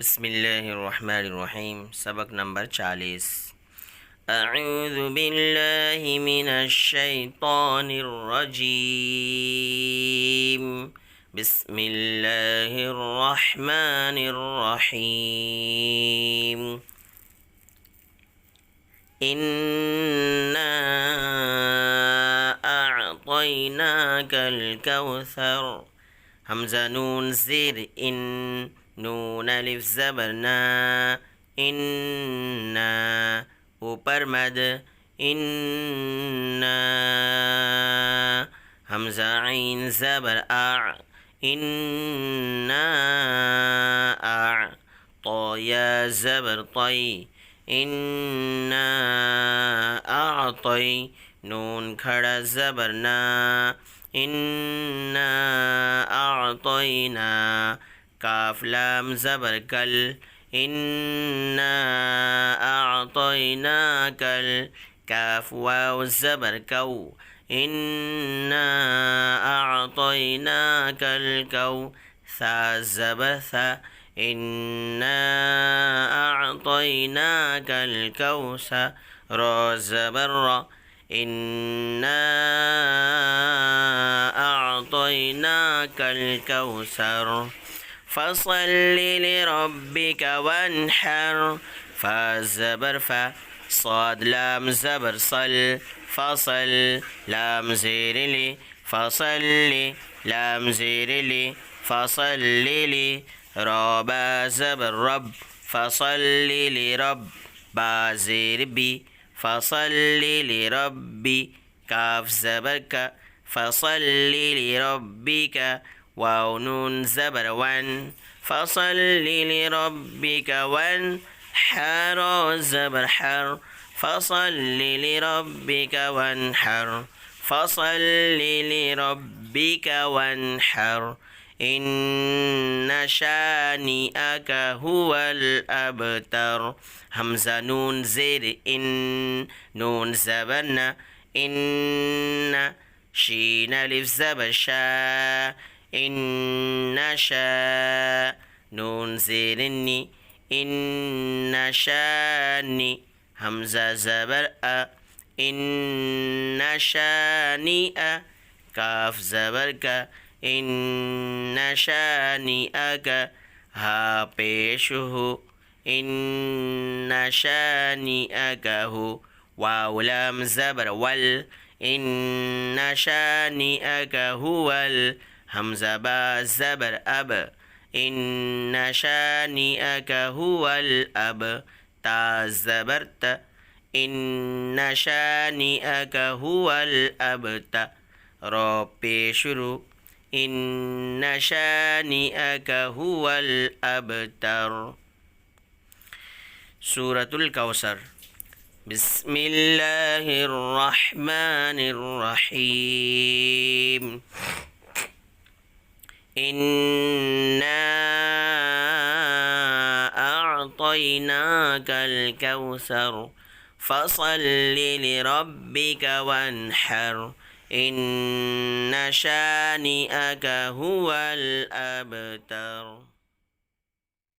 बिस्मिल्लाहिर्रहमानिर्रहीम। सबक नंबर 40। अऊज़ु बिल्लाहि मिनश्शैतानिर्रजीम। बिस्मिल्लाहिर्रहमानिर्रहीम। इन्ना अअतैनाकल कौसर। हमज़ा नून ज़ेर इन, नून अलिफ ज़बर ना, इन्ना ऊपर मद, इन्ना हमज़ा आइन ज़बर आ, इन्ना आ तो या ज़बर तई, इन्ना आतई नून खड़ा ज़बर ना, इन्ना आतईना काफ लाम ज़बर कल, इन्ना आतईना कल काफ वाव ज़बर कौ, इन्ना आतईना कल कौ सा ज़बर सा, इन्ना आतईना कल कौसा रा ज़बर रा, इन्ना आतईना कल कौसर। फ़सल्लि लिरब्बिक वन्हर। फ़ा ज़बर फ़ा, صاد لام زبر صل، فصل لام زير لي، فصل لام زير لي، فصل لي را با زبر رب، فصل لرب با زير بي، فصل لربي كاف زبر ك، فصل لربك واو نون زبر ون، فصل لربك وانحر زبر حر، فصل لربك وانحر، فصل لربك وانحر، إن شانئك هو الأبتر. همزة نون زير إن، نون زبرنا، إن شين ألف زبر شا، إن شا نون زيرني، إن شاني همزة زبر أ، إن شانئ كاف زبر ك، إن شانئك ها بيشه، إن شانئك هو واو لام زبر وال، إن شانئك هو همزة با زبر أب، إن شانئك هو الأب تا زبرت، إن شانئك هو الأبت را بشرو، إن شانئك هو الأبتر. سورة الكوثر. بسم الله الرحمن الرحيم. إنا أعطيناك الكوثر فصل لربك وانحر، إن شانئك هو الأبتر.